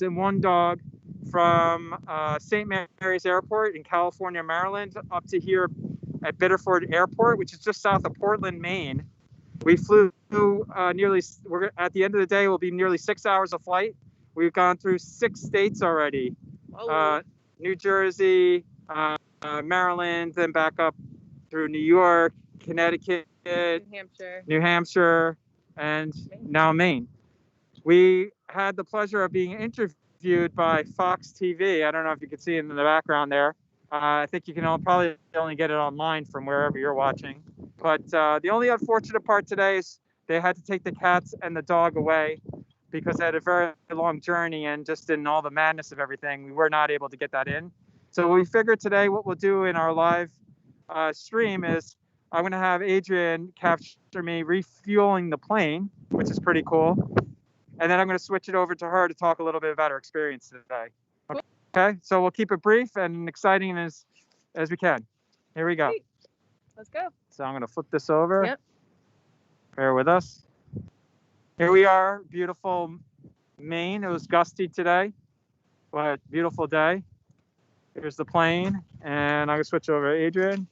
and one dog from St. Mary's Airport in California, Maryland, up to here at Biddeford Airport, which is just south of Portland, Maine. We flew we're at the end of the day, will be nearly 6 hours of flight. We've gone through 6 states already. New Jersey, Maryland, then back up through New York, Connecticut, New Hampshire, and now Maine. We had the pleasure of being interviewed by Fox TV. I don't know if you can see it in the background there. I think you can probably only get it online from wherever you're watching. But the only unfortunate part today is they had to take the cats and the dog away because they had a very long journey, and just in all the madness of everything, we were not able to get that in. So we figured today what we'll do in our live stream is I'm going to have Adrienne capture me refueling the plane, which is pretty cool. And then I'm going to switch it over to her to talk a little bit about her experience today. Okay, so we'll keep it brief and exciting as we can. Here we go. Great. Let's go. So I'm going to flip this over. Yep. Bear with us. Here we are, beautiful Maine. It was gusty today. What a beautiful day. Here's the plane, and I'm going to switch over to Adrienne.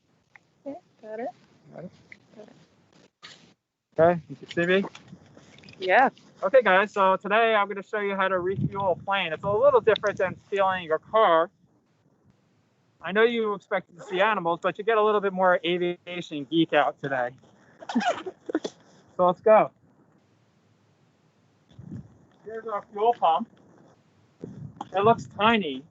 Okay, got it. Okay, you can see me? Yeah. Okay, guys, so today I'm going to show you how to refuel a plane. It's a little different than fueling your car. I know you expected to see animals, but you get a little bit more aviation geek out today. So let's go. Here's our fuel pump. It looks tiny,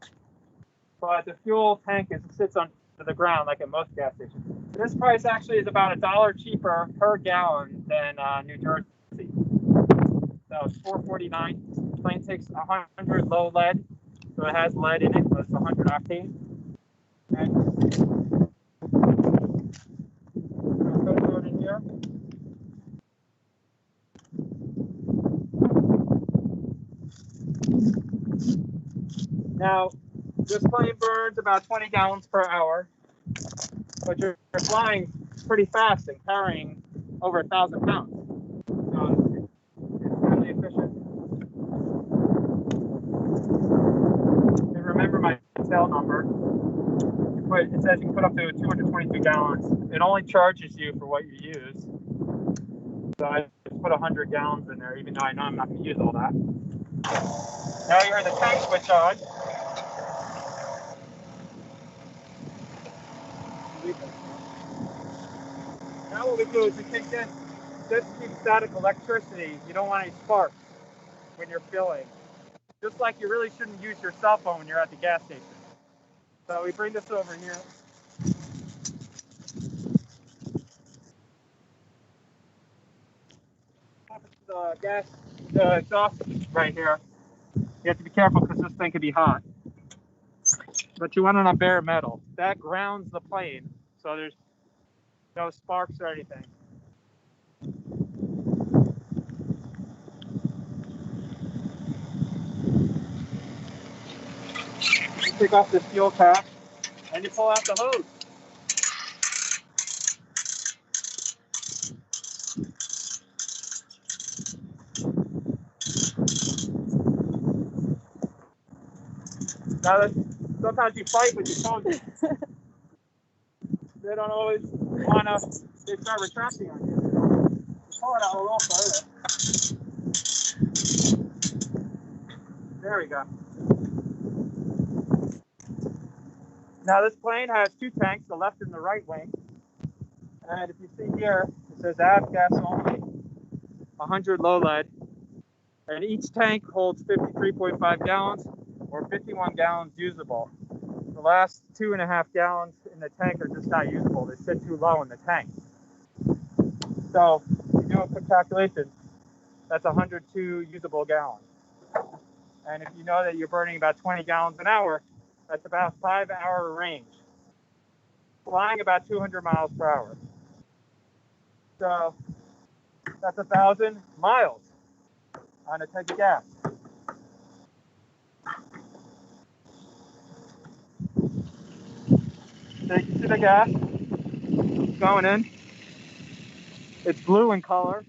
but the fuel tank sits under the ground like at most gas stations. This price actually is about $1 cheaper per gallon than New Jersey. So it's $4.49. Plane takes 100 low lead, so it has lead in it, but it's 100 octane. And put it out in here. Now, this plane burns about 20 gallons per hour, but you're flying pretty fast and carrying over 1,000 pounds. So it's really efficient. And remember my tail number. It says you can put up to 222 gallons. It only charges you for what you use. So I just put 100 gallons in there, even though I know I'm not going to use all that. Now you heard the tank switch on. Now what we do is we take this to keep static electricity. You don't want any sparks when you're filling. Just like you really shouldn't use your cell phone when you're at the gas station. So we bring this over here. The exhaust right here. You have to be careful because this thing could be hot. But you want it on bare metal. That grounds the plane, so there's no sparks or anything. You take off this fuel cap and you pull out the hose. Now, sometimes you fight with your phone. They don't always want to, they start retracting on you. You pull it out a little further. There we go. Now this plane has two tanks, the left and the right wing. And if you see here, it says aft gas only, 100 low lead. And each tank holds 53.5 gallons or 51 gallons usable. The last 2.5 gallons in the tank are just not usable. They sit too low in the tank. So if you do a quick calculation, that's 102 usable gallons. And if you know that you're burning about 20 gallons an hour, that's about 5-hour range. Flying about 200 miles per hour. So that's 1,000 miles on a tank of gas. So you can see the gas going in. It's blue in color.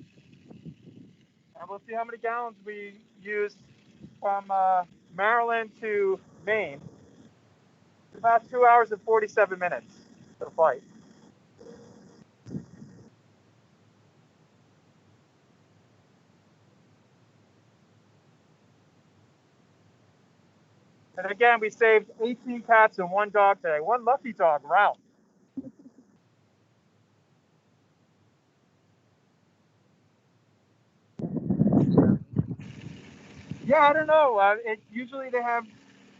And we'll see how many gallons we use from Maryland to Maine. It's about 2 hours and 47 minutes for the flight. And again, we saved 18 cats and 1 dog today. One lucky dog, Ralph. Yeah, I don't know. Usually they have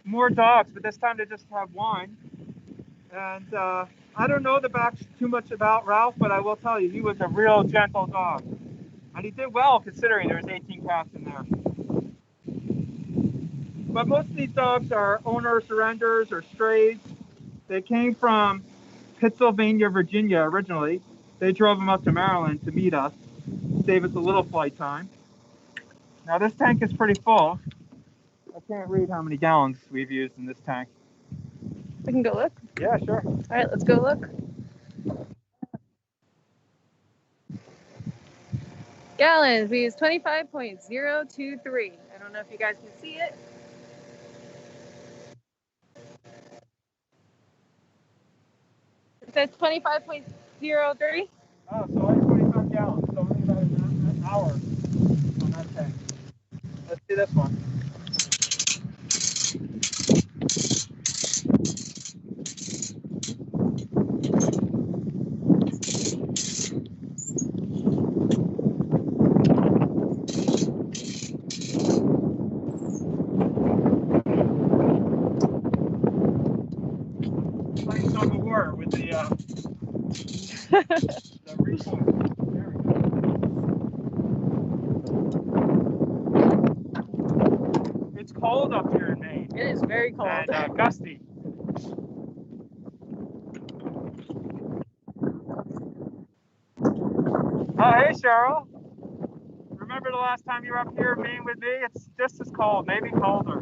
more dogs, but this time they just have 1. And I don't know too much about Ralph, but I will tell you, he was a real gentle dog. And he did well considering there was 18 cats in there. But most of these dogs are owner surrenders or strays. They came from Pennsylvania, Virginia originally. They drove them up to Maryland to meet us, save us a little flight time. Now this tank is pretty full. I can't read how many gallons we've used in this tank. We can go look. Yeah, sure. All right, let's go look. Gallons, we use 25.023. I don't know if you guys can see it. It says 25.03. Oh, so like 25 gallons. So only about an hour on that tank. Let's see this one. Playing tug of war with the recoil. There we go. It's cold up here in Maine. It is very cold. And gusty. Oh, hey, Cheryl. Remember the last time you were up here in Maine with me? It's just as cold, maybe colder.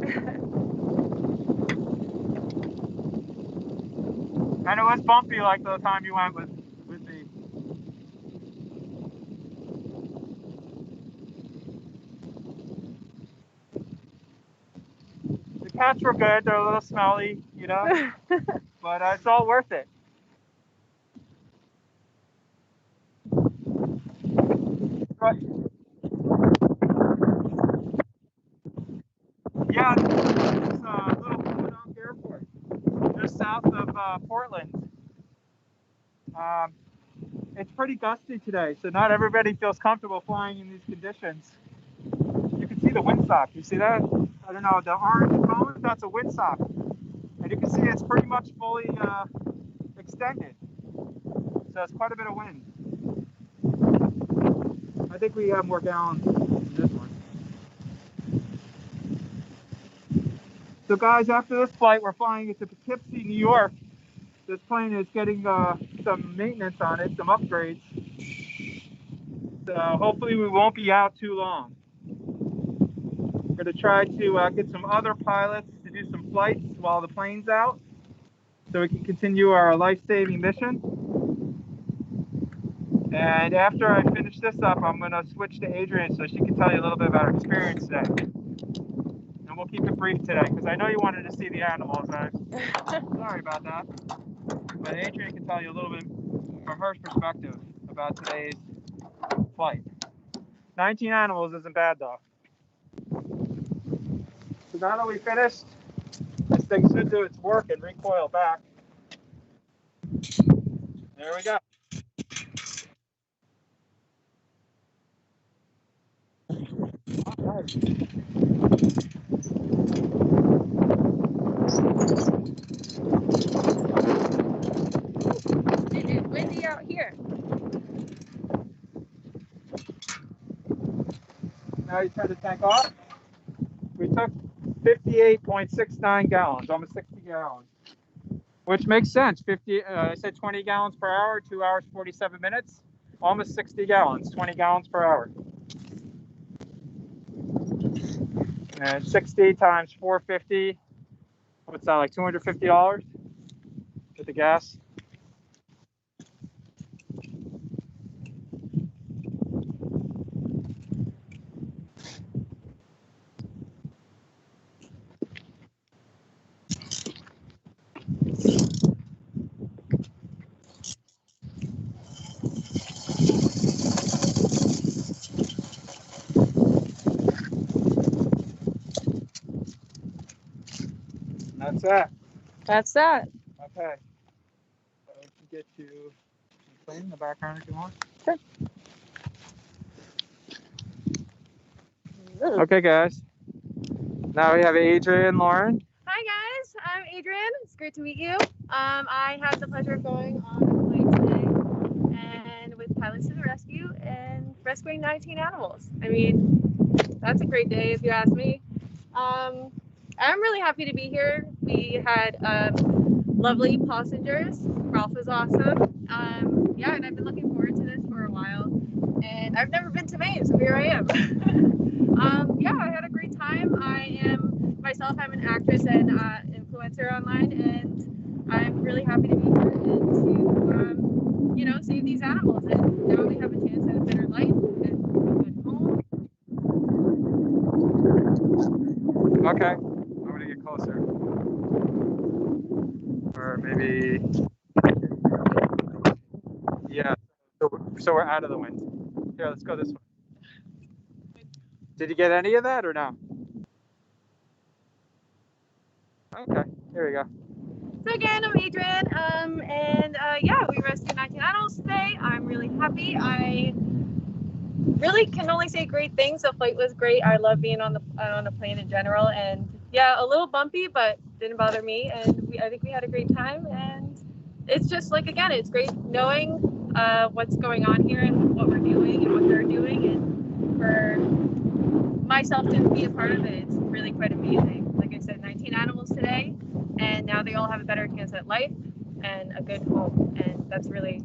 And it was bumpy like the time you went with me. The cats were good. They're a little smelly, you know, but it's all worth it. But, yeah, this is a little Philadelphia airport, just south of Portland. It's pretty gusty today, so not everybody feels comfortable flying in these conditions. You can see the windsock. You see that? I don't know, the orange cone, that's a windsock. And you can see it's pretty much fully extended. So it's quite a bit of wind. I think we have more gallons in this one. So guys, after this flight, we're flying into Poughkeepsie, New York. This plane is getting some maintenance on it, some upgrades. So hopefully we won't be out too long. We're going to try to get some other pilots to do some flights while the plane's out, so we can continue our life-saving mission. And after I finish this up, I'm going to switch to Adrienne so she can tell you a little bit about her experience today. And we'll keep it brief today, because I know you wanted to see the animals. Sorry about that. But Adrienne can tell you a little bit from her perspective about today's flight. 19 animals isn't bad, though. So now that we finished, this thing should do its work and recoil back. There we go. Nice. It is windy out here. Now you turn the tank off. We took 58.69 gallons, almost 60 gallons, which makes sense. I said 20 gallons per hour, 2 hours, 47 minutes, almost 60 gallons, 20 gallons per hour. And 60 times 450, what's that, like $250 with the gas? That's that. That's that. Okay. So I can get you playing in the background if you want. Sure. Okay, guys. Now we have Adrienne Lauren. Hi guys, I'm Adrienne. It's great to meet you. I have the pleasure of going on a flight today and with Pilots to the Rescue and rescuing 19 animals. I mean, that's a great day if you ask me. I'm really happy to be here. We had lovely passengers. Ralph was awesome. Yeah, and I've been looking forward to this for a while. And I've never been to Maine, so here I am. Yeah, I had a great time. I'm an actress and influencer online, and I'm really happy to be here and to, save these animals. And now they have a chance at a better life and a good home. Okay. I'm going to get closer. Or maybe. Yeah. So we're out of the wind. Here, let's go this way. Did you get any of that or no? Okay. Here we go. So again, I'm Adrienne, and yeah, we rescued 19 animals today. I'm really happy. I really can only say great things. The flight was great. I love being on the plane in general, and yeah, a little bumpy, but didn't bother me. And I think we had a great time. And it's just like, again, it's great knowing what's going on here and what we're doing and what they're doing, and for myself to be a part of it, it's really quite amazing. Like I said, 19 animals today, and now they all have a better chance at life and a good home, and that's really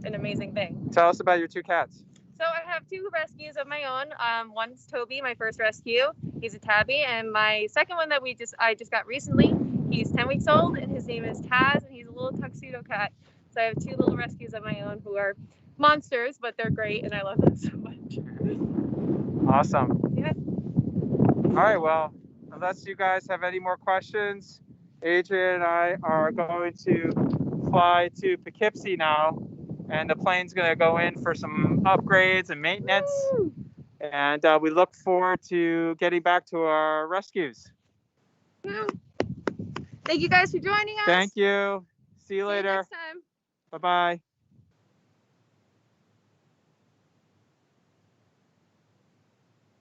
an amazing thing. Tell us about your two cats. So I have two rescues of my own. One's Toby, my first rescue. He's a tabby, and my second one that I just got recently. He's 10 weeks old, and his name is Taz, and he's a little tuxedo cat. So I have two little rescues of my own who are monsters, but they're great, and I love them so much. Awesome. Yeah. All right. Well, unless you guys have any more questions, Adrienne and I are going to fly to Poughkeepsie now, and the plane's going to go in for some upgrades and maintenance. Woo! And we look forward to getting back to our rescues. Woo! Thank you guys for joining us. Thank you. See you later. See you next time. Bye-bye.